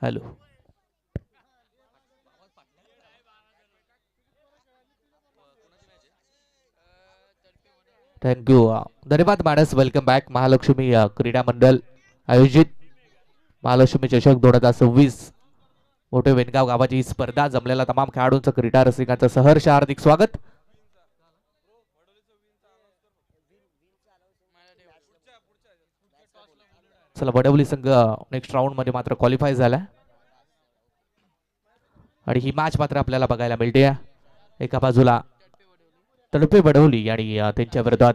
Hello. Thank you. धन्यवाद मानस. Welcome back. Mahalakshmi क्रीडा मंडळ आयोजित महालक्ष्मी चषक 2026 मोठे वेनगाव गावाची ही स्पर्धा जमलेला तमाम खेळाडूंचं क्रीडा रसिकांचं सहर्ष हार्दिक स्वागत. चला, वडवली संघ नेक्स्ट राऊंड मध्ये मात्र क्वालिफाय झाला आणि ही मॅच मात्र आपल्याला बघायला मिळते. एका बाजूला तडपे वडवली आणि त्यांच्या विरोधात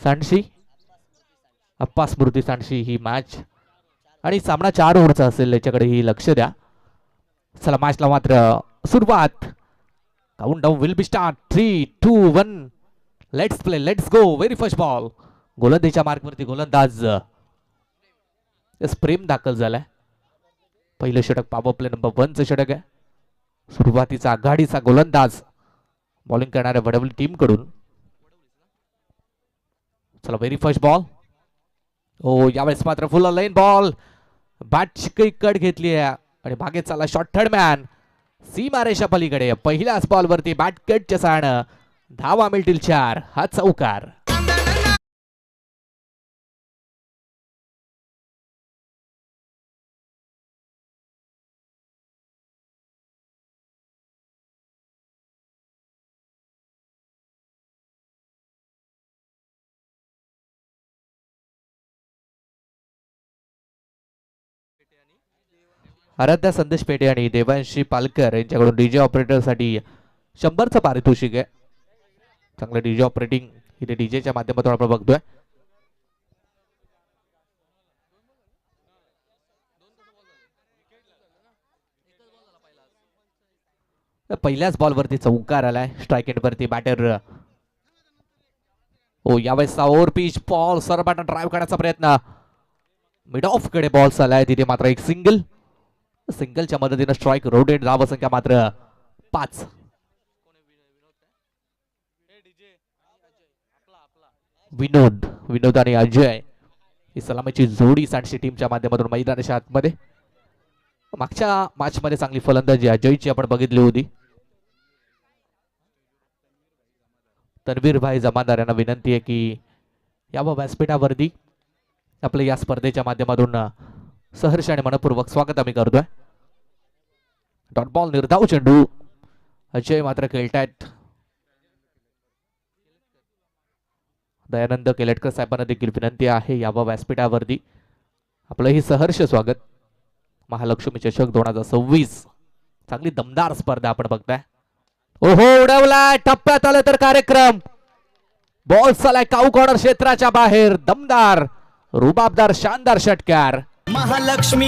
सांडशी अप्पा स्मृती सांडशी ही मॅच आणि सामना 4 ओव्हरचा असेल याच्याकडेही लक्ष द्या. चला, मॅचला मात्र सुरुवात. Countdown will be start. 3, 2, 1. Let's play, let's go. Very first ball. गोलंदाजीच्या मार्कवरती गोलंदाज प्रेम दाखल झालाय. पहिलं षटक पॉवर प्ले नंबर 1 चं षटक आहे. सुरुवातीचा आघाडीचा गोलंदाज बॉलिंग करणाऱ्या वडवली टीम कडून. चला, व्हेरी फर्स्ट बॉल. हो, यावेळेस मात्र फुल लाईन बॉल. बॅटची कट घेतली आहे आणि मागे चाला शॉट. थर्ड मॅन सीमारेषा पलीकडे. पहिल्याच बॉल वरती बॅट कटच्या साहाय्यानं धावा मिळतील 4. हा चौकार. आराध्या संदेश पेटे आणि देवांशी पालकर यांच्याकडून डीजे ऑपरेटर साठी 100चं पारितोषिक आहे. चांगलं डीजे ऑपरेटिंग इथे डीजेच्या माध्यमातून आपण बघतोय. पहिल्याच बॉल वरती चौकार आलाय. स्ट्राइक एंड वरती बॅटर. हो, यावेळेस ओव्हर पिच बॉल सरबाटा ड्राईव्ह करण्याचा प्रयत्न. मिड ऑफ कडे बॉल आलाय. तिथे मात्र एक सिंगल. सिंगलच्या मदतीने स्ट्राइक. रोटेट धाव संख्या मात्र 5. विनोद आणि अजय ही सलामीची जोडी सांडशी टीमच्या माध्यमातून मैदानाच्या आतमध्ये. मागच्या मॅच मध्ये चांगली फलंदाजी अजयची आपण बघितली होती. तन्वीर भाई जमादार यांना विनंती आहे की या व्यासपीठावरती आपल्या या स्पर्धेच्या माध्यमातून सहर्ष आणि मनपूर्वक स्वागत आम्ही करतोय. डॉट बॉल निर्धाव चेंडू. अजय मात्र खेळतायत. दयानंद केलेटकर साहेबांना देखील विनंती आहे यावं व्यासपीठावरती. आपलंही सहर्ष स्वागत. महालक्ष्मी चषक 2026 चांगली दमदार स्पर्धा आपण बघताय. ओहो, उडवलाय. टप्प्यात आलं तर कार्यक्रम. बॉल चालाय काऊ कॉर्नर क्षेत्राच्या बाहेर. दमदार, रुबाबदार, शानदार षटकार. महालक्ष्मी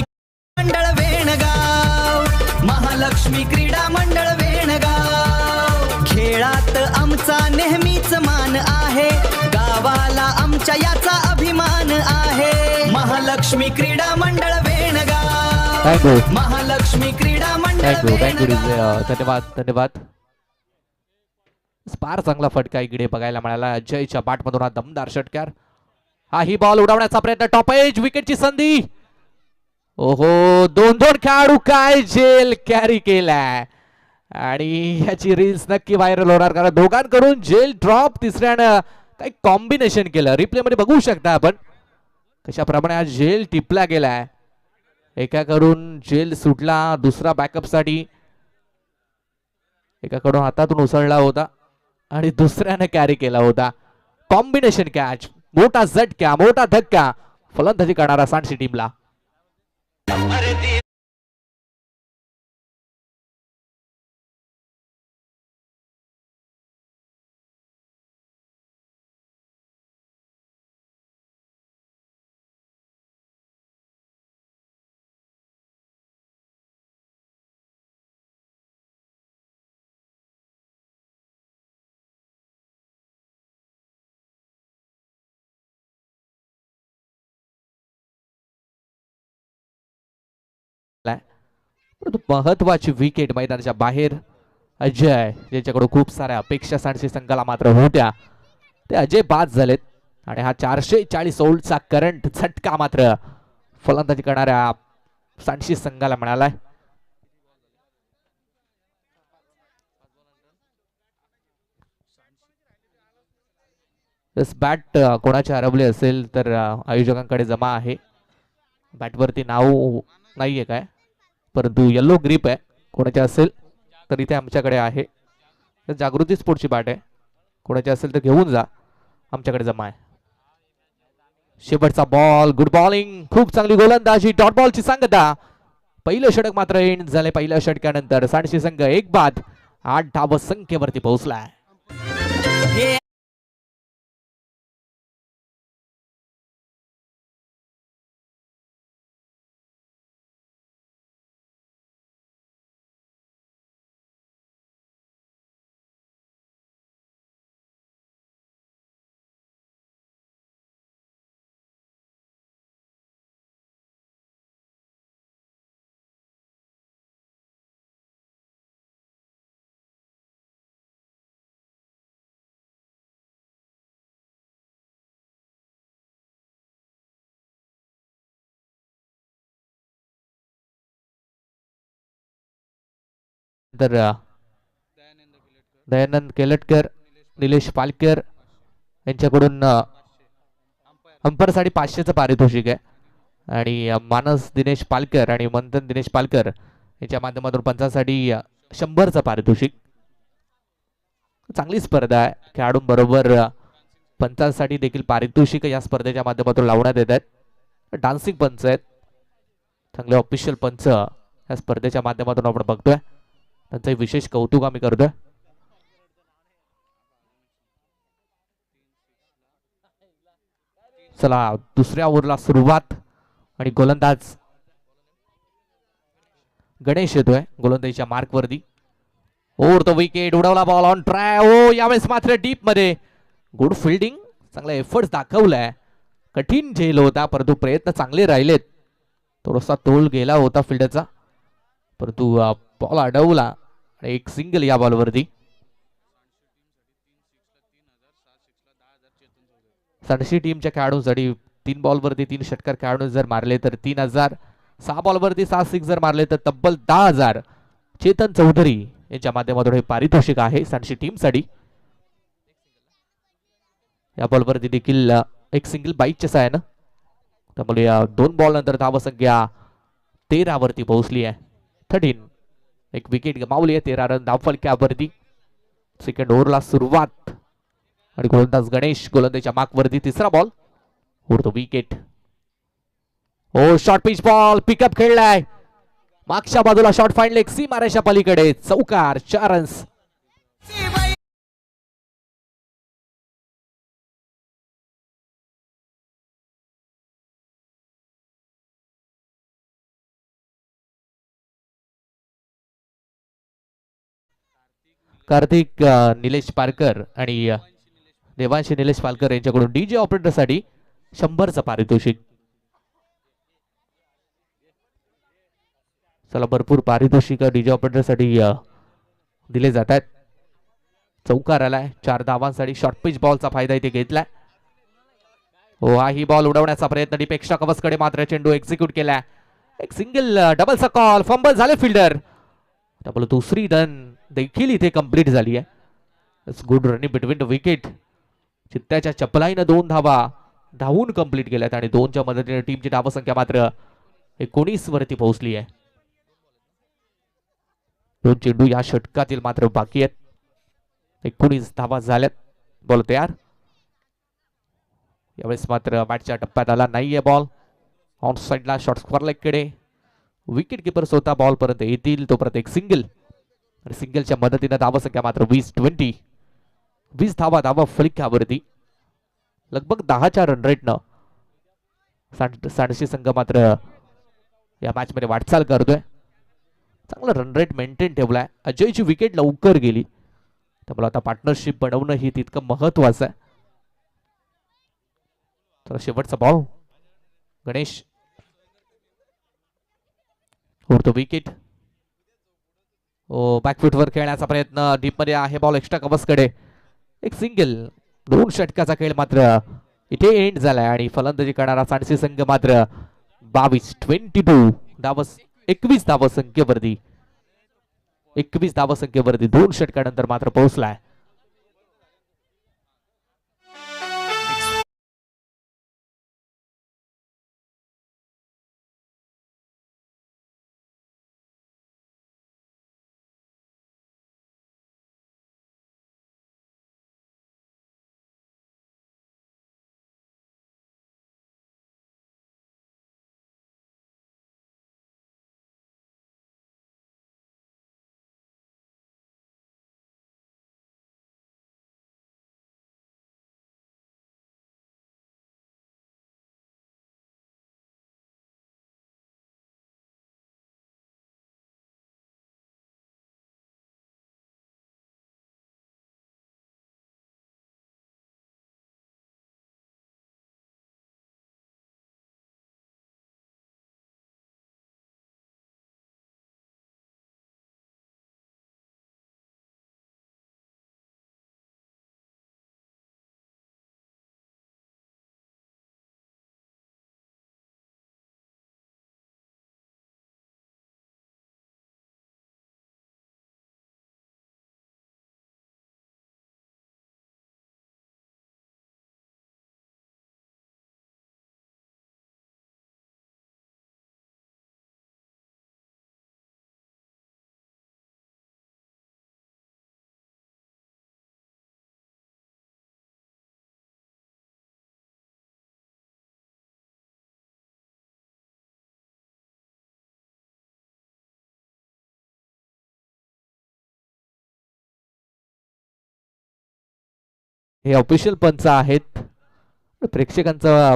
मंडळ वेणगाव. महालक्ष्मी क्रीडा मंडळ वेणगाव. खेळात आमचा नेहमीच मान आहे. गावाला आमच्या याचा अभिमान आहे. महालक्ष्मी क्रीडा मंडळ वेणगाव. महालक्ष्मी क्रीडा मंडळ. धन्यवाद. फार चांगला फटका इकडे बघायला मिळाला. अजयच्या बॅटमधून हा दमदार षटकार. हा ही बॉल उडवण्याचा प्रयत्न. टॉप एज विकेटची संधी. ओहो, 2 खेळाडू काय जेल कॅरी केलाय आणि याची रील्स नक्की व्हायरल होणार कारण दोघांकडून जेल ड्रॉप. तिसऱ्यानं काही कॉम्बिनेशन केलं. रिप्ले मध्ये बघू शकता आपण कशाप्रमाणे हा जेल टिपला गेलाय. एकाकडून जेल सुटला. दुसरा बॅकअप साठी एकाकडून हातातून उसळला होता आणि दुसऱ्याने कॅरी केला होता. Combination catch. मोठा झटका, मोठा धक्का फलंदाजी करणारा सांडशी टीमला. महत्वाची विकेट मैदानाच्या बाहेर. अजय ज्याच्याकडून खूप साऱ्या अपेक्षा सांडशी संघाला मात्र होत्या ते अजय बाद झालेत आणि हा 440 ओव्हरचा करंट झटका मात्र फलंदाजी करणाऱ्या सांडशी संघाला मिळालाय. बॅट कोणाचे हरवले असेल तर आयोजकांकडे जमा आहे. बॅटवरती नाव नाहीये काय, परंतु येल्लो ग्रीप आहे. कोणाचे असेल तर इथे आमच्याकडे आहे. जागृती स्पोर्टची बॅट आहे. कोणाचे असेल तर घेऊन जा, आमच्याकडे जमा आहे. शेवटचा बॉल, गुड बॉलिंग, खूप चांगली गोलंदाजी, डॉट बॉलची सांगता. पहिलं षटक मात्र एंड झाले. पहिल्या षटकानंतर सांडशी संघ 1 बाद 8 धाव संख्येवरती पोहोचलाय. तर दयानंद केलटकर, निलेश पालकर यांच्याकडून अंपरसाठी 500चं पारितोषिक आहे. आणि मानस दिनेश पालकर आणि मंथन दिनेश पालकर यांच्या माध्यमातून पंचांसाठी 100चं पारितोषिक. चांगली स्पर्धा आहे. खेळाडूंबरोबर पंचांसाठी देखील पारितोषिक या स्पर्धेच्या माध्यमातून लावण्यात येत आहेत. डान्सिंग पंच आहेत, चांगले ऑफिशियल पंच या स्पर्धेच्या माध्यमातून आपण बघतोय. त्यांचं विशेष कौतुक आम्ही करतोय. चला दुसऱ्या ओव्हरला सुरुवात आणि गोलंदाज गणेश येतोय गोलंदाजीच्या मार्कवरती. ओव्हर द विकेट, उडवला बॉल ऑन ट्राय. ओ यावेळेस मात्र डीप मध्ये गुड फिल्डिंग, चांगला एफर्ट्स दाखवलाय. कठीण झेल होता परंतु प्रयत्न चांगले राहिलेत. थोडासा तोल गेला होता फिल्डरचा परंतु बॉल अडवला. एक सिंगल या बॉलवरती. सांडशी टीमच्या खेळाडूंसाठी 3 बॉलवरती 3 षटकार खेळाडू जर मारले तर 3000, 6 बॉलवरती 6 सिक्स जर मारले तर तब्बल 10,000. चेतन चौधरी यांच्या माध्यमातून हे पारितोषिक आहे सांडशी टीमसाठी. या बॉलवरती देखील एक सिंगल बाईकच्या साहाय्यानं, त्यामुळे 2 बॉल नंतर धावसंख्या 13 वरती पोहोचली आहे. 13. एक विकेट गमावली आहे. 13 रन धावफलक्यावरती. सेकंड ओव्हरला सुरुवात आणि गोलंदाज गणेश गोलंदाजीच्या मार्कवरती. तिसरा बॉल, उडतो विकेट. ओ शॉर्ट पिच बॉल, पिकअप खेळलाय मागच्या बाजूला, शॉर्ट फाईन लेग सीमारेषा पलीकडे, चौकार, 4 रन्स. कार्तिक निलेश पालकर आणि देवांशी निलेश पालकर यांच्याकडून डीजे ऑपरेटर साठी 100चं पारितोषिक. चला भरपूर पारितोषिक डीजे ऑपरेटर साठी दिले जात आहेत. चौकार आलाय. 4 धावांसाठी शॉर्ट पिच बॉलचा फायदा इथे घेतलाय. हो हा ही बॉल उडवण्याचा प्रयत्न डीप एक्स्ट्रा कव्हर्सकडे मात्र चेंडू एक्झिक्यूट केलाय. एक सिंगल डबलचा कॉल, फंबल झाले फिल्डर. त्यामुळे दुसरी रन देखील इथे कंप्लीट झाली आहे. It's good running between the wicket. चित्त्याच्या चपलाईनं 2 धावा धावून कंप्लीट केल्यात आणि 2च्या मदतीने टीमची धावसंख्या मात्र 19 वरती पोहोचली आहे. 2 चेंडू या षटकातील मात्र बाकी आहेत. 19 धावा झाल्यात. बॉल तयार. यावेळेस मात्र मॅचच्या टप्प्यात आला नाहीये बॉल. ऑन साइडला शॉर्ट स्क्वेअर लेगकडे विकेट किपर स्वतः बॉल पर्यंत येतील तोपर्यंत एक सिंगल आणि सिंगलच्या मदतीने धावसंख्या मात्र 20 धावा फलकावरती. लगभग 10च्या रन रेटनं सांडशी संघ मात्र या मॅच मध्ये वाटचाल करतोय. चांगला रन रेट मेंटेन ठेवलाय. अजयची विकेट लवकर गेली त्यामुळे आता पार्टनरशिप बनवणं ही तितकं महत्वाचं आहे. तर शेवटचा बॉल, गणेश उडतो विकेट. ओ बॅकफुटवर खेळण्याचा प्रयत्न डीप मध्ये आहे. बॉल एक्स्ट्रा कव्हर्सकडे, एक सिंगल. 2 षटकाचा खेळ मात्र इथे एंड झालाय आणि फलंदाजी करणारा सांडशी संघ मात्र 22 21 धावसंख्येवरती 21 धावसंख्येवरती 2 षटकानंतर मात्र पोहोचलाय. हे ऑफिशियल पंच आहेत. प्रेक्षकांचं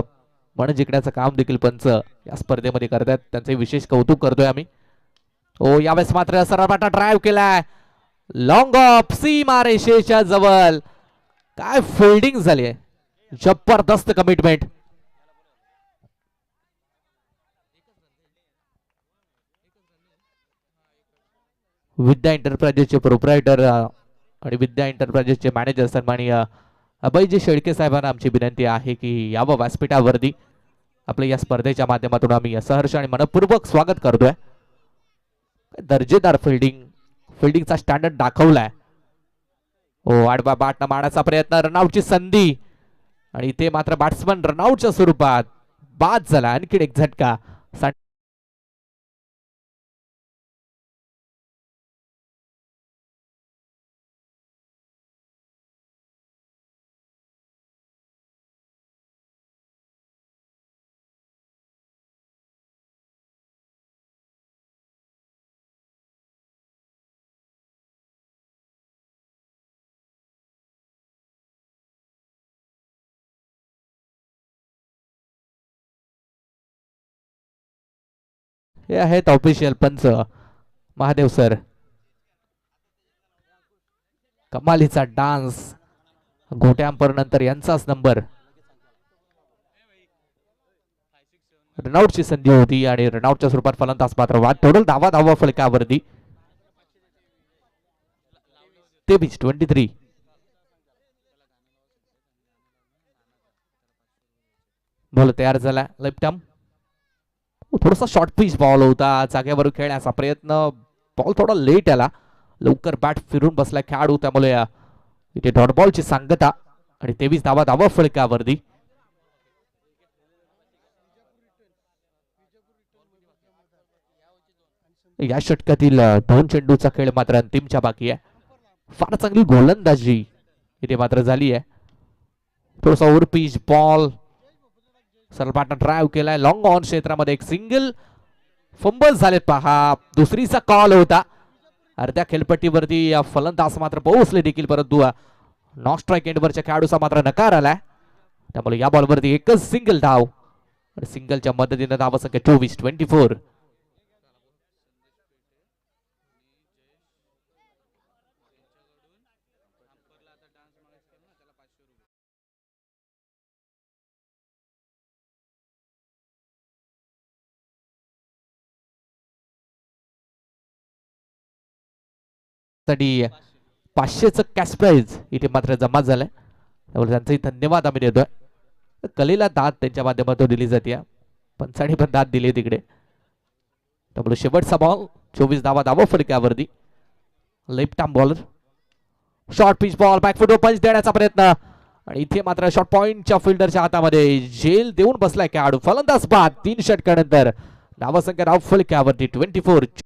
मन जिंकण्याचं काम देखील पंच या स्पर्धेमध्ये करतात. त्यांचे विशेष कौतुक करतोय आम्ही. ओ यावेळेस मात्र सरळपाटा ड्राईव्ह केलाय. लॉंग ऑफ सीमा रेषेच्या जवळ. काय फिल्डिंग झाली आहे. जबरदस्त कमिटमेंट. विद्या एंटरप्राइजेसचे प्रोप्रायटर आणि विद्या एंटरप्राइजेसचे मॅनेजर सन्माननीय अभयजी शेळके साहेबांना आमची विनंती आहे की यावं व्यासपीठावरती. आपल्या या स्पर्धेच्या माध्यमातून आम्ही सहर्ष आणि मनपूर्वक स्वागत करतोय. दर्जेदार फिल्डिंगचा स्टँडर्ड दाखवलाय. ओ आडवा बॅटनं मारण्याचा प्रयत्न. रनआउटची संधी आणि इथे मात्र बॅट्समन रनआउटच्या स्वरूपात बाद झाला. आणखी एक झटका. हे आहेत ऑफिशियल पंच महादेव सर. कमालीचा डान्स. घोट्या अंपर नंतर यांचाच नंबर. रनआउटची संधी होती आणि रनआउटच्या स्वरूपात फलंदाज मात्र बाद. टोटल धावा फलकावरती 23 बॉल तयार झाला. Left arm. थोडासा शॉर्ट पिच बॉल होता. जागेवर खेळण्याचा प्रयत्न. बॉल थोडा लेट आला. लवकर बॅट फिरून बसला खेळाडू. त्यामुळे इथे डॉट बॉलची सांगता आणि 23 धावा फलकावरती. या षटकातील 2 चेंडूचा खेळ मात्र अंतिमच्या बाकी आहे. फार चांगली गोलंदाजी इथे मात्र झाली आहे. थोडासा ओव्हर पिच बॉल. सरळपाटा ड्राईव्ह केलाय. लॉंग ऑन क्षेत्रामध्ये एक सिंगल. फंबल झालेत पहा. दुसरीचा कॉल होता. अर्ध्या खेळपट्टीवरती फलंदाज मात्र पोहोचले देखील, परंतु नॉन स्ट्राईक एंडवरच्या खेळाडूचा मात्र नकार आलाय. त्यामुळे या बॉलवरती एकच सिंगल धाव. सिंगलच्या मदतीने धावसंख्या 24. साठी 500चं कॅश प्राइज इथे मात्र जमा झालंय. त्यामुळे त्यांचाही धन्यवाद आम्ही देतोय. कलेला दाद त्यांच्या माध्यमातून दिली जाते. पंचाने पण दाद दिली तिकडे. त्यामुळे शेवटचा बॉल 24 धावा फलकावरती. Left arm bowler. Short pitch ball backfoot punch देण्याचा प्रयत्न आणि इथे मात्र शॉर्ट पॉइंटच्या फिल्डरच्या हातामध्ये झेल देऊन बसलाय खेळाडू. फलंदाज बाद 3 षटकानंतर. धावसंख्या धाव फलकावरती 24.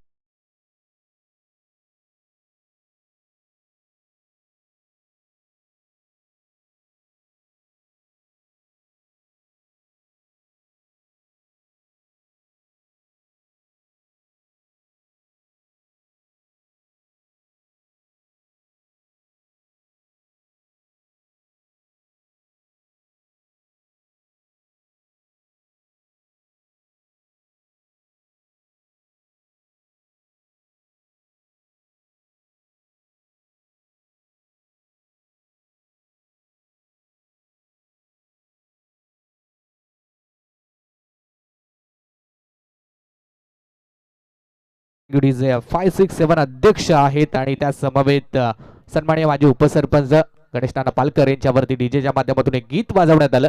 गुडीज 567 अध्यक्ष आहेत आणि त्या समवेत सन्माननीय माजी उपसरपंच गणेश नाना पालकर यांच्यावरती डीजेच्या माध्यमातून एक गीत वाजवण्यात आलं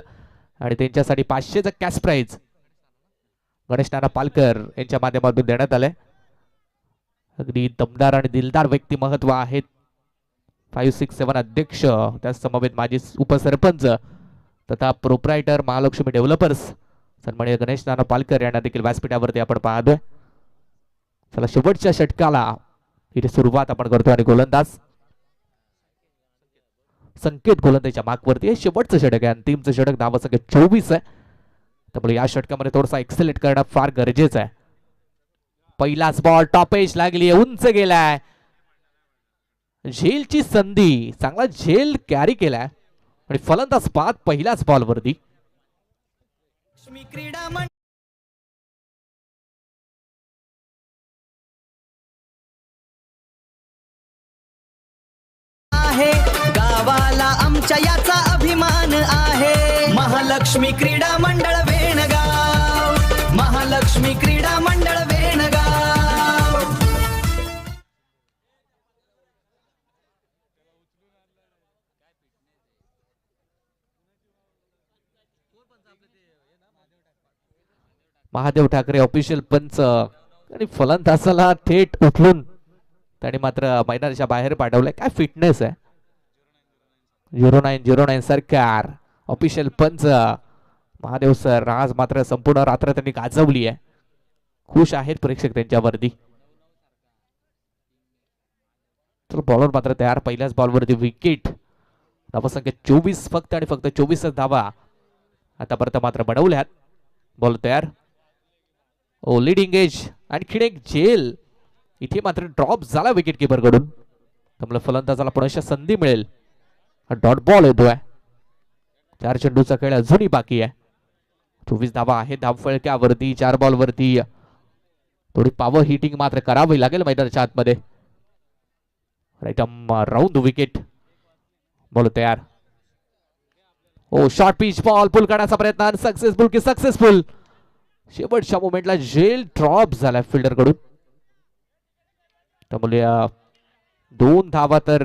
आणि त्यांच्यासाठी 500चं कॅश प्राइज गणेश नाना पालकर यांच्या माध्यमातून देण्यात आलंय. अगदी दमदार आणि दिलदार व्यक्तिमत्व आहेत 567 अध्यक्ष. त्या समवेत माजी उपसरपंच तथा प्रोप्रायटर महालक्ष्मी डेव्हलपर्स सन्माननीय गणेश नाना पालकर यांना देखील व्यासपीठावरती आपण पाहतोय. चला शेवटच्या षटकाला इथे सुरुवात आपण करतो आणि गोलंदाज संकेत गोलंदाजीच्या मार्कवरती आहे. शेवटचं षटक आहे, अंतिमचं षटक. धावसंख्या 24 आहे. त्यामुळे या षटकामध्ये थोडासा एक्सेलेंट करणं फार गरजेचं आहे. पहिलाच बॉल टॉप एज लागली, उंच गेलाय. झेलची संधी, चांगला झेल कॅरी केलाय आणि फलंदाज बाद पहिल्याच बॉलवरती. क्रीडा आहे, गावाला आमच्या याचा अभिमान आहे. महालक्ष्मी क्रीडा मंडळ वेणगाव, महालक्ष्मी क्रीडा मंडळ वेणगाव. महादेव ठाकरे ऑफिशियल पंच आणि फलंदाजाला थेट उठलून त्याने मात्र मैदानाच्या बाहेर पाठवलंय. काय फिटनेस आहे. 0909 सरकार ऑफिशियल पंच महादेव सर आज मात्र संपूर्ण रात्र त्यांनी गाजवली आहे. खुश आहेत प्रेक्षक त्यांच्यावरती. तर बॉलर मात्र तयार. पहिल्याच बॉलवरती विकेट. धावसंख्या 24 फक्त आणि फक्त 24 धावा आतापर्यंत मात्र बनवल्यात. बॉल तयार. ओ लीडिंग एज आणखीन एक झेल. इथे मात्र ड्रॉप झाला विकेट किपर कडून. त्यामुळे फलंदाजाला पुन्हा संधी मिळेल. डॉट बॉल येतोय. 4 चेंडूचा खेळ अजूनही बाकी आहे. 24 धावा आहे धावफळक्यावरती. 4 बॉल वरती थोडी पॉवर हिटिंग मात्र करावी लागेल मैदानाच्या आतमध्ये. Right round wicket. बॉल तयार. ओ शॉर्ट पिच बॉल पुल करण्याचा प्रयत्न सक्सेसफुल की सक्सेसफुल. शेवटच्या मोमेंटला झेल ड्रॉप झाला फिल्डर कडून. त्यामुळे 2 धावा तर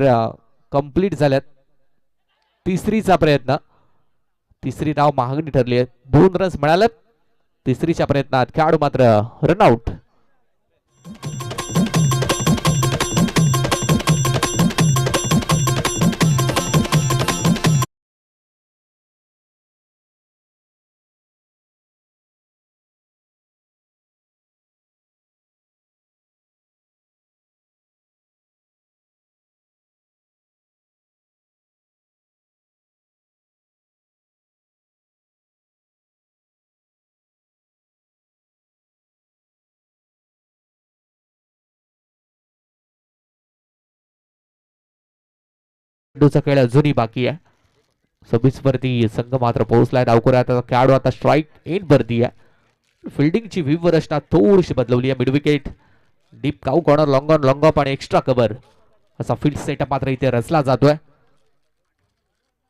कंप्लीट झाल्यात. तिसरीचा प्रयत्न. तिसरी धाव मागणी ठरली आहे. 2 रन्स मिळाले. तिसरीच्या प्रयत्नात खेळाडू मात्र रनआउट. चेंडूचा खेळ अजूनही बाकी आहे. 26 वरती संघ मात्र पोहोचलाय. डावखुऱ्याचा खेळाडू आता स्ट्राईक एंड वरती आहे. फिल्डिंगची व्यूह रचना थोडीशी बदलवली आहे. Mid wicket, deep cow corner, long on long of आणि एक्स्ट्रा कव्हर असा फील्ड सेटअप मात्र इथे रचला जातोय.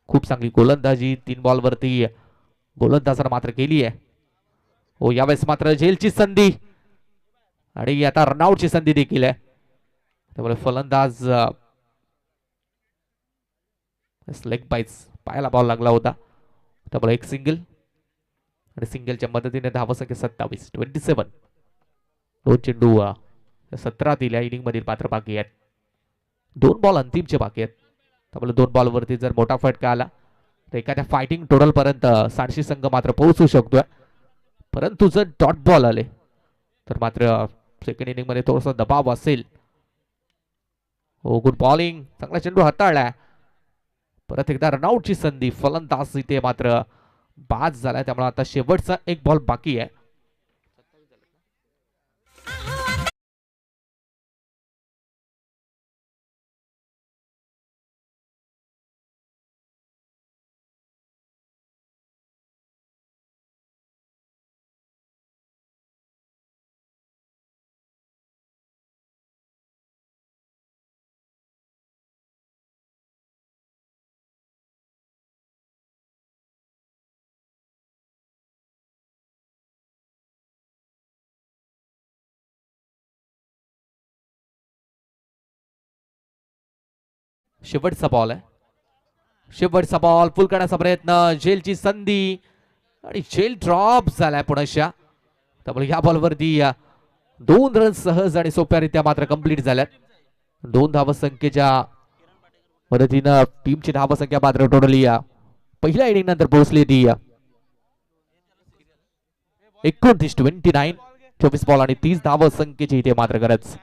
खूप चांगली गोलंदाजी 3 बॉल वरती गोलंदाजानं मात्र केली आहे. हो यावेळेस मात्र झेलची संधी आणि आता रनआउटची संधी देखील आहे. त्यामुळे फलंदाज लेग बाईट्स पायाला बॉल लागला होता. त्यामुळे एक सिंगल आणि सिंगलच्या मदतीने धावसंख्या 27. 27. 2 चेंडू 17 या इनिंग मधील मात्र बाकी आहेत. 2 बॉल अंतिमचे बाकी आहेत. त्यामुळे 2 बॉलवरती जर मोठा फटका आला तर एखाद्या फायटिंग टोटल पर्यंत सांडशी संघ मात्र पोहोचू शकतोय. परंतु जर डॉट बॉल आले तर मात्र सेकंड इनिंग मध्ये थोडासा दबाव असेल. हो, गुड बॉलिंग, चांगला चेंडू हाताळलाय. परत एकदा रनआउटची संधी. फलंदाज इथे मात्र बाद झालाय. त्यामुळे आता शेवटचा एक बॉल बाकी आहे. शेवटचा बॉल आहे. शेवटचा बॉल फुल करण्याचा प्रयत्न. झेलची संधी आणि झेल ड्रॉप झालाय पुनश्या. त्यामुळे या बॉलवरती 2 रन सहज आणि सोप्यारित्या मात्र कंप्लीट झाल्यात. 2 धावसंख्येच्या मदतीनं टीमची धावसंख्या मात्र टोटली पहिल्या इनिंग नंतर पोहोचली ती 29-29. 24 बॉल आणि 30 धावसंख्येची इथे मात्र गरज.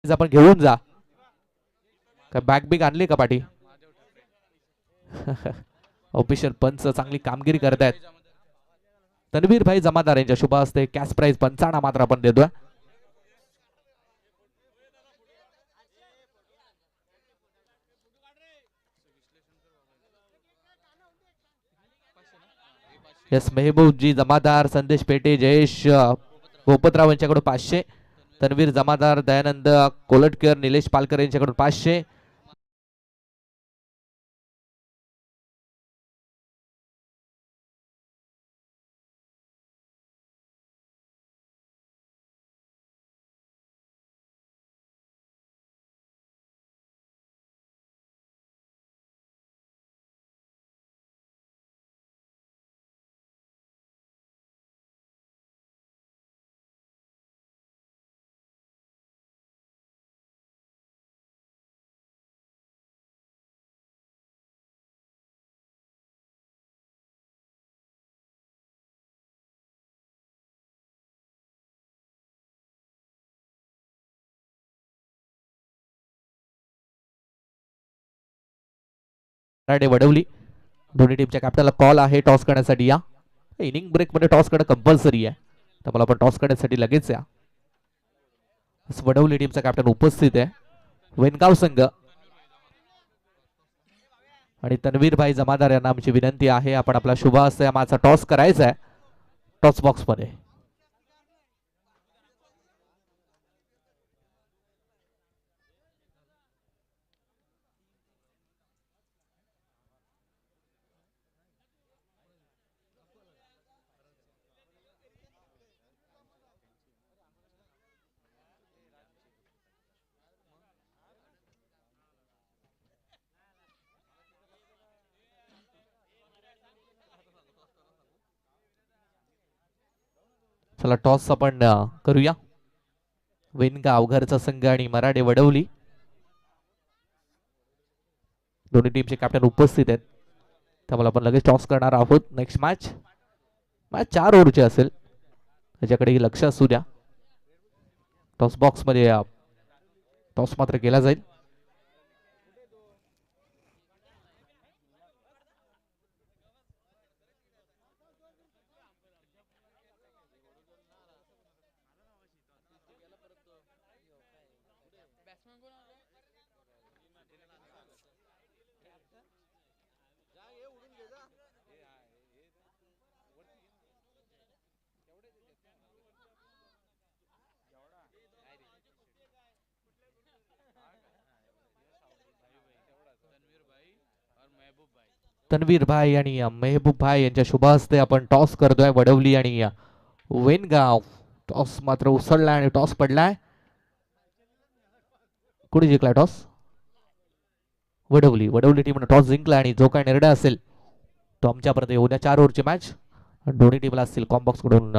आपण घेऊन जा. काय बॅग बिग आणली का पाठी? ऑफिशियल पंच चांगली कामगिरी करतायत. तन्वीर भाई जमादार यांच्या शुभ हस्ते कॅश प्राइज 55 मात्र आपण देतोय. यस, मेहबूबजी जमादार, संदेश पेटे, जयेश गोपतराव यांच्याकडून 500. तन्वीर जमादार, दयानंद कोलटकर, निलेश पालकर यांच्याकडून 500. वडवली दोन्ही टीमच्या कॅप्टनला कॉल आहे टॉस करण्यासाठी. या इनिंग ब्रेक मध्ये टॉस करणं कंपल्सरी आहे. त्यामुळे आपण टॉस करण्यासाठी लगेच या. वडवली टीमचा कॅप्टन उपस्थित आहे. वेनगाव संघ आणि तन्वीर भाई जमादार यांना आमची विनंती आहे, आपण आपला शुभ हस्ते माझा टॉस करायचा आहे टॉस बॉक्स मध्ये. चला टॉस आपण करूया. वेनगाव घरचा संघ आणि मराठे वडवली दोन्ही टीमचे कॅप्टन उपस्थित आहेत. त्यामुळे आपण लगेच टॉस करणार आहोत. नेक्स्ट मॅच 4 ओव्हरची असेल, त्याच्याकडे लक्ष असू द्या. टॉस बॉक्स मध्ये टॉस मात्र केला जाईल. तन्वीर भाई आणि मेहबूब भाई यांच्या शुभ हस्ते आपण टॉस करतोय वडवली आणि वेनगाव. टॉस मात्र उसळला आणि टॉस पडलाय. कोणी जिंकला टॉस? वडवली. वडवली टीमने टॉस जिंकला आणि जो काही निर्णय असेल तो आमच्यापर्यंत येऊ द्या. 4 ओव्हरची मॅच. दोन्ही टीमला असतील कॉम्बॉक्स कडून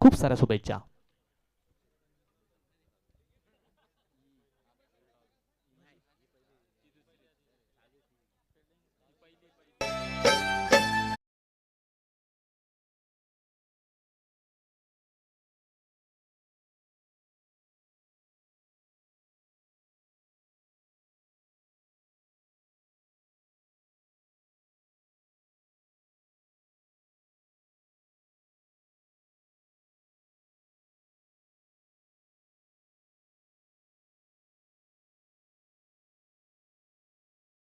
खूप साऱ्या शुभेच्छा.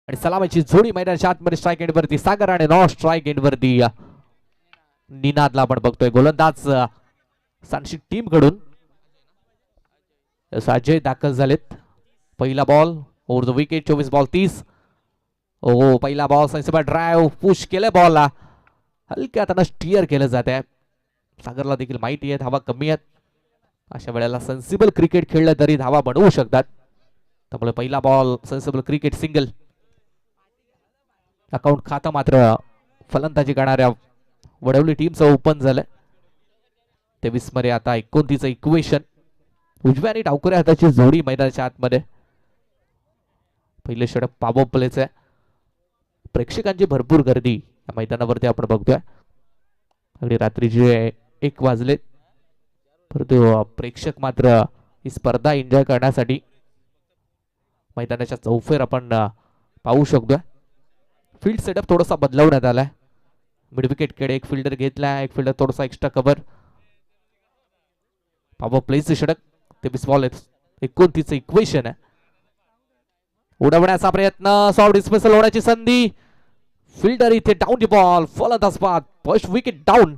आणि सलामीची जोडी मैदानाच्या आतमध्ये स्ट्राईक एंड वरती सागर आणि नॉ स्ट्राईक एंड वरती निनादला आपण बघतोय. गोलंदाज सांशी टीम कडून अजय दाखल झालेत. पहिला ball over the wicket. 24 ball 30. ओ पहिला बॉल सेन्सिबल ड्राईव्ह पुश केलं. बॉलला हलक्या हाताने स्टिअर केलं जात आहे. सागरला देखील माहिती आहे धावा कमी आहेत. अशा वेळेला सेन्सिबल क्रिकेट खेळलं तरी धावा बनवू शकतात. त्यामुळे पहिला ball sensible cricket single. Account खातं मात्र फलंदाजी करणाऱ्या वडवली टीमचं ओपन झालंय. 23 मध्ये आता 29 इक्वेशन. उजव्या आणि डावकऱ्या हाताची जोडी मैदानाच्या आतमध्ये. पहिले षटक पाबो प्लेच आहे. प्रेक्षकांची भरपूर गर्दी या मैदानावरती आपण बघतोय. अगदी रात्रीचे 1 वाजले परंतु प्रेक्षक मात्र ही स्पर्धा एन्जॉय करण्यासाठी मैदानाच्या चौफेर आपण पाहू शकतोय. फील्ड सेटअप थोडासा बदलवण्यात आलाय. मिड विकेट कडे एक फिल्डर घेतलाय. एक फिल्डर थोडासा एक्स्ट्रा कव्हर. पाबो प्लेचं षटक. 23 बॉल 29 इक्वेशन आहे. उडवण्याचा प्रयत्न. सॉफ्ट डिस्मिसल होण्याची संधी. फिल्डर इथे डाऊन दी बॉल. फलंदाज बाद. First wicket down.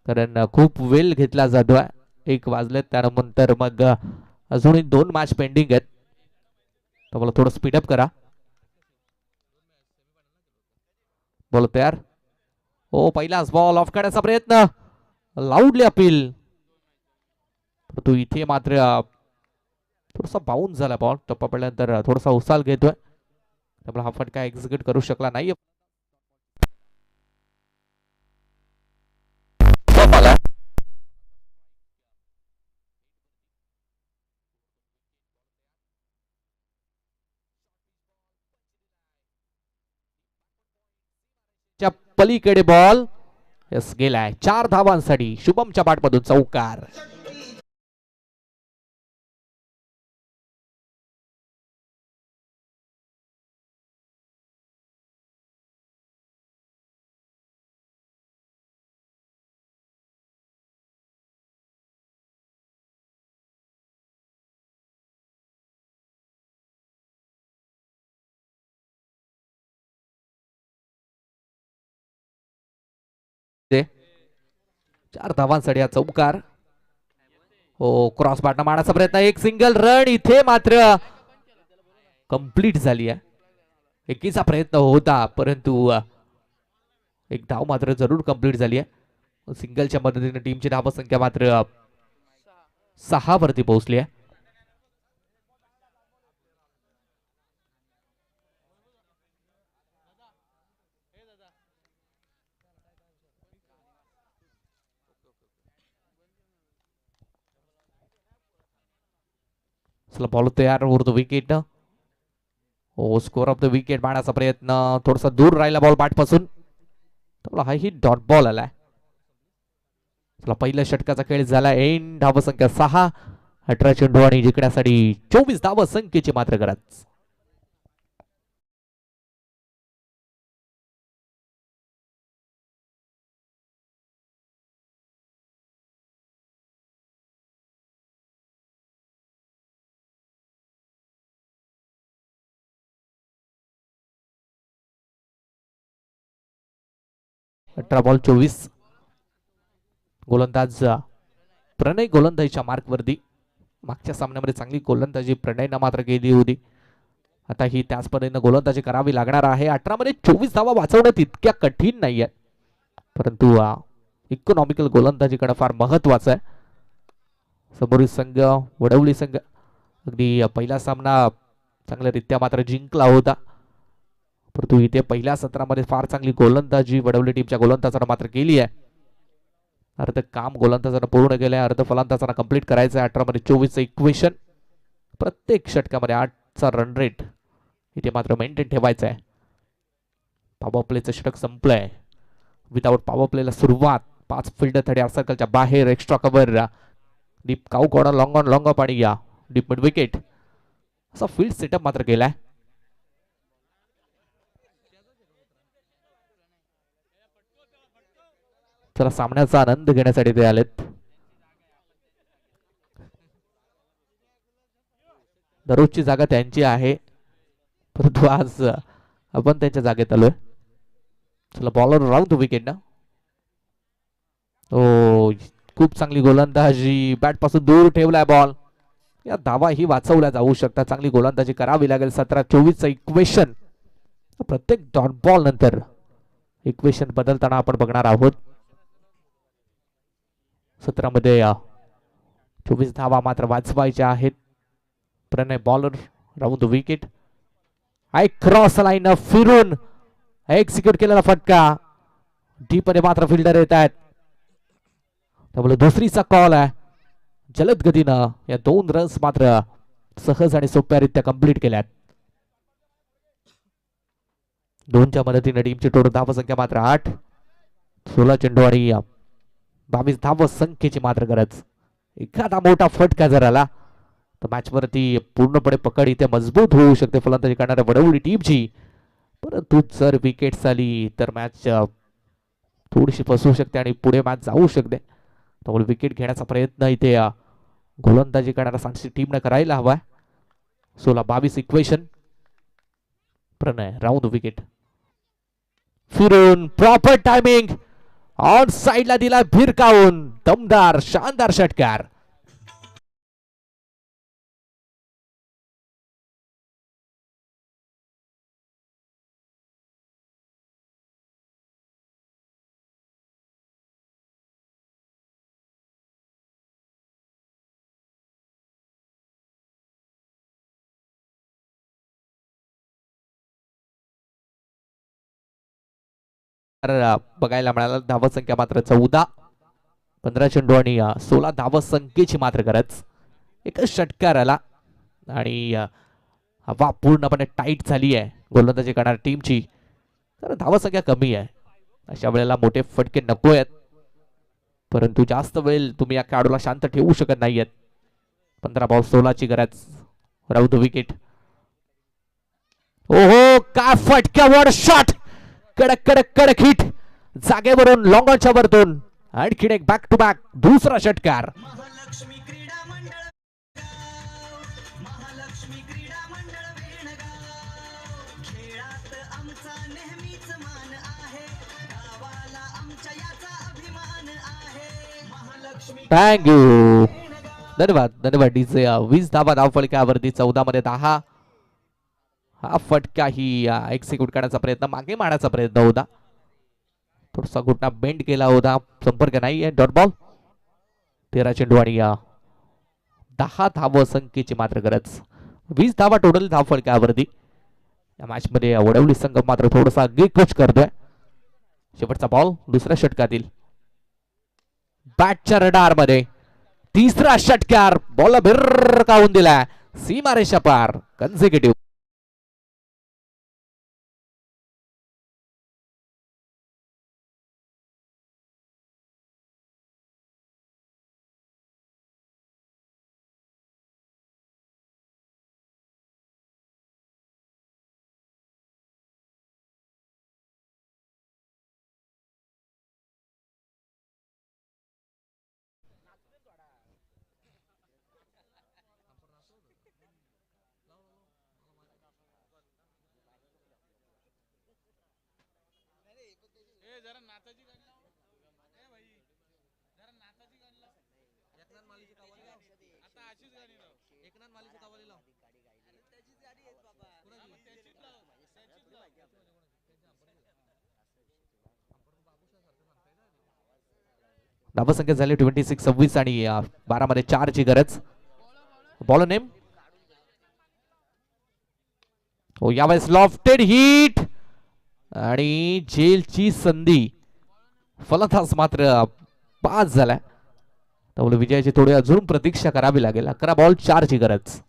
कारण खूप वेळ घेतला जातोय. 1 वाजले त्यानंतर मग अजूनही 2 मॅच पेंडिंग आहेत. तर मला थोडं स्पीडअप करा. बॉल तयार. हो पहिलाच बॉल ऑफ करण्याचा प्रयत्न. लाऊडली अपील. परंतु इथे मात्र थोडासा बाउन्स झाला बॉल. टप्पा पडल्यानंतर थोडासा उसाल घेतोय. त्यामुळे हा फटका एक्झिक्यूट करू शकला नाही. पलीकडे बॉल यस गेलाय. 4 धावांसाठी शुभमच्या बॅटमधून चौकार. ते 4 धावांसाठी हा चौकार. हो क्रॉस बाटना मारण्याचा प्रयत्न. एक सिंगल रन. इथे मात्र कंप्लीट झाली आहे. एकीचा प्रयत्न होता परंतु एक धाव मात्र जरूर कंप्लीट झाली आहे. सिंगलच्या मदतीने टीमची धावसंख्या मात्र 6 वरती पोहोचली आहे. चला बॉल तयार. Over the wicket. Oh score of the wicket मारण्याचा प्रयत्न. थोडासा दूर राहिला बॉल बॅट पासून. हा ही डॉट बॉल आलाय. चला पहिल्या षटकाचा खेळ झाला एंड. धावसंख्या 6. 18 चेंडू आणि जिंकण्यासाठी 24 धावसंख्येची मात्र गरज. अठरा बॉल 24. गोलंदाज प्रणय गोलंदाजीच्या मार्कवरती. मागच्या सामन्यामध्ये चांगली गोलंदाजी प्रणयनं मात्र केली होती. आता ही त्याच पद्धतीनं गोलंदाजी करावी लागणार आहे. 18 मध्ये 24 धावा वाचवण्यात इतक्या कठीण नाहीये, परंतु इकॉनॉमिकल गोलंदाजी करणं फार महत्वाचं आहे. समोरील संघ वडवली संघ अगदी पहिला सामना चांगल्यारीत्या मात्र जिंकला होता, परंतु इथे पहिल्या सत्रामध्ये फार चांगली गोलंदाजी वडवली टीमच्या गोलंदाजानं मात्र केली आहे. अर्ध काम गोलंदाजानं पूर्ण केलं आहे, अर्ध फलंदाजांना कंप्लीट करायचं आहे. 18 मध्ये 24चं इक्वेशन. प्रत्येक षटकामध्ये 8चा रन रेट इथे मात्र मेंटेन ठेवायचं आहे. पॉवर प्लेचं षटक संपलंय. विदाउट पॉवर प्लेला सुरुवात. 5 फिल्डर 30 सर्कलच्या बाहेर. Extra cover. Deep cow corner. Long on long आणि या डीप मिड विकेट असा फील्ड सेटअप मात्र केलाय. चला सामन्याचा आनंद घेण्यासाठी ते आलेत. दररोजची जागा त्यांची आहे, परंतु आज आपण त्यांच्या जागेत आलोय. चला बॉलर राऊंड द विकेट ना. ओ खूप चांगली गोलंदाजी. बॅट पासून दूर ठेवलाय बॉल. या धावा ही वाचवल्या जाऊ शकतात. चांगली गोलंदाजी करावी लागेल. 17-24चं इक्वेशन. प्रत्येक डॉट बॉल नंतर इक्वेशन बदलताना आपण बघणार आहोत. 17 मध्ये 24 धावा मात्र वाचवायच्या आहेत. Pranay bowler round the wicket. High cross line फिरून एक्झिक्यूट केलेला फटका. डीप मध्ये मात्र फिल्डर येत आहेत, त्यामुळे दुसरीचा कॉल आहे. जलद गतीनं या 2 रन्स मात्र सहज आणि सोप्यारित्या कंप्लीट केल्यात. 2च्या मदतीने टीमची टोटल धावसंख्या मात्र 8. 16 चेंडू आणि 22 धावसंख्येची मात्र गरज. एखादा मोठा फटका जर आला तर मॅच वरती पूर्णपणे पकड इथे मजबूत होऊ शकते फलंदाजी करणाऱ्या वडवली टीमची, परंतु जर विकेट आली तर मॅच थोडीशी फसू शकते आणि पुढे मॅच जाऊ शकते. त्यामुळे विकेट घेण्याचा प्रयत्न इथे गोलंदाजी करणाऱ्या सांची टीमने करायला हवाय. 16-22 इक्वेशन. प्रणय राऊंड विकेट. फिरून प्रॉपर टायमिंग. ऑन साइडला दिला भिरकावून. दमदार शानदार षटकार. बघायला मिळाला धावसंख्या मात्र 14. 15 चेंडू आणि 16 धावसंख्येची मात्र गरज. एकच षटकार आला आणि हवा पूर्णपणे टाईट झाली आहे गोलंदाजी करणाऱ्या टीमची, तर धावसंख्या कमी आहे. अशा वेळेला मोठे फटके नको आहेत, परंतु जास्त वेळ तुम्ही या खेळाडूला शांत ठेवू शकत नाहीयेत. 15 बॉल 16ची गरज. Round wicket. ओहो काय फटक्यावर शॉट. कडक कडक कडक हिट. जागेवरून लॉंगॉनच्या वरतून आणखीन एक बॅक टू बॅक दुसरा षटकार. महालक्ष्मी क्रीडा मंडळ महालक्ष्मी क्रीडा मंडळ वेणगाव. खेळात आमचा नेहमीच मान आहे, गावाला आमच्या याचा अभिमान आहे. महालक्ष्मी थँक्यू. धन्यवाद धन्यवाद डीजे. 20 धावा धावफलकावरती. 14 मध्ये 10. हा फटका ही एक्झिक्यूट करण्याचा प्रयत्न, मागे मारण्याचा प्रयत्न होता. थोडासा घुटना बेंड केला होता, संपर्क नाहीये. Dot ball. 13 चेंडू आणि 10 धावसंख्येची मात्र गरज. 20 धावा टोटल धावफलकावरती. या मॅच मध्ये वडवली संघ मात्र थोडासा गिकच करतोय. शेवटचा बॉल दुसऱ्या षटकातील. बॅटच्या रडार मध्ये तिसरा षटकार. बॉल भिरकावून दिलाय सीमारेषा पार. कन्झिक्युटिव्ह. धावसंख्या झाली 26 आणि 12 मध्ये 4 ची गरज. बॉलर नेम हो यावेळेस लॉफ्टेड हिट आणि जेलची संधी. फलंदाज मात्र पास झालाय. त्यामुळे विजयाची थोडी अजून प्रतीक्षा करावी लागेल. 11 बॉल 4 ची गरज.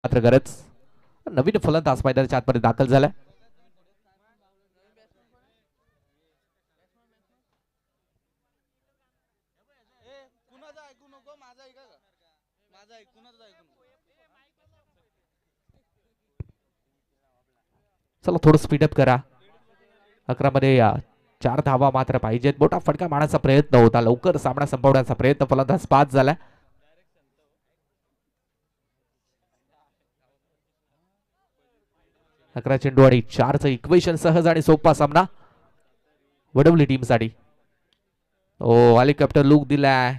मात्र गरज. नवीन फलंदाज मैदानाच्या आतमध्ये दाखल झालाय. चला थोडं स्पीडअप करा. 11 मध्ये 4 धावा मात्र पाहिजेत. मोठा फटका मारण्याचा प्रयत्न होता. लवकर सामना संपवण्याचा प्रयत्न. फलंदाज पास झालाय. अकरा चेंडू आणि 4चं इक्वेशन. सहज आणि सोपा सामना वडवली टीम साठी. ओ हेलिकॉप्टर लुक दिलाय.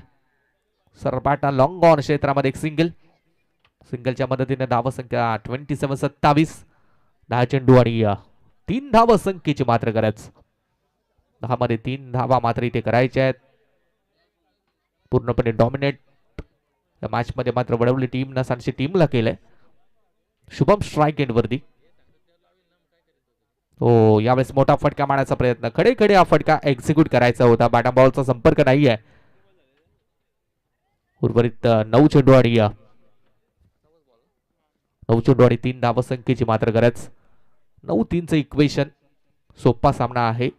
सरपाटा लॉंग ऑन क्षेत्रामध्ये एक सिंगलच्या मदतीने धावसंख्या 27-27. 10 चेंडू आणि 3 धावसंख्येची मात्र गरज. 10 मध्ये 3 धावा मात्र इथे करायच्या आहेत. पूर्णपणे डॉमिनेट या मॅच मध्ये मात्र वडवली टीम सांची टीमला केलंय. शुभम स्ट्राईक एंड वरती. हो यावेळेस मोठा फटका मारण्याचा प्रयत्न. खडे हा फटका एक्झिक्यूट करायचा होता. बॅटम बॉलचा संपर्क नाहीये. उर्वरित 9 चेंडू आणि 3 धावसंख्येची मात्र गरज. 9-3चं इक्वेशन. सोपा सामना आहे.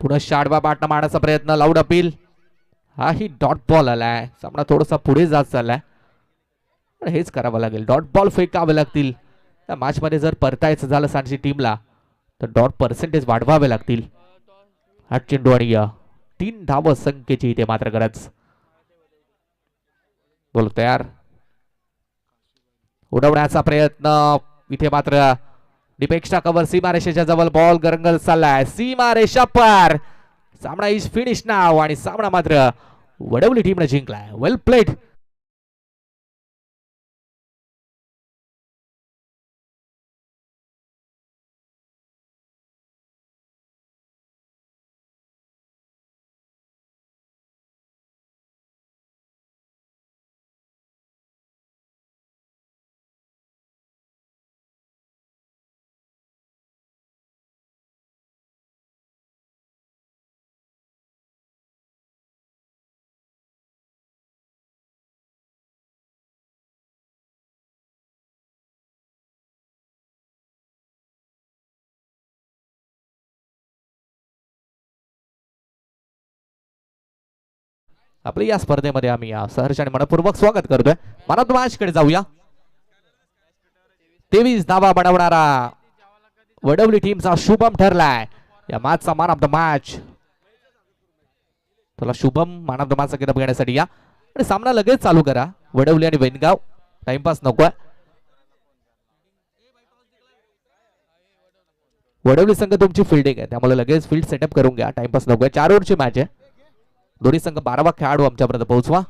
पुन्हा शाडवा बाटना मारण्याचा प्रयत्न. Loud appeal. हाही डॉट बॉल आलाय. सामना थोडासा पुढे जात चाललाय. हेच करावं लागेल. डॉट बॉल फेकावे लागतील. या मॅच मध्ये जर परतायचं झालं सांची टीमला तर डॉट पर्सेंटेज वाढवावे लागतील. 8 चेंडू आणि 3 धावसंख्येची इथे मात्र गरज. बोल तयार. उडवण्याचा प्रयत्न. इथे मात्र डिपेक्स्टा कव्हर. सीमारेषेच्या जवळ बॉल गरंगल चाललाय. सीमारेषा पार. सामना इज फिनिश नाव आणि सामना मात्र वडवली टीमने जिंकलाय. वेल प्लेड. आपल्या या स्पर्धेमध्ये आम्ही सहर्ष आणि मनपूर्वक स्वागत करतोय. मॅन ऑफ द मॅच कडे जाऊया. 23 धावा बनवणारा वडवली टीमचा शुभम ठरलाय या मॅचचा मॅन ऑफ द मॅच. तुला शुभम मॅन ऑफ द मॅचचा किताब घेण्यासाठी या आणि सामना लगेच चालू करा. वडवली आणि वेनगाव. टाइमपास नकोय. वडवली संघ तुमची फिल्डिंग आहे त्यामुळे लगेच फील्ड सेटअप करून घ्या. टाइमपास नकोय. 4 ओव्हरची मॅच आहे. दोन्ही संघ 12वा खेळाडू आमच्यापर्यंत पोहोचवा.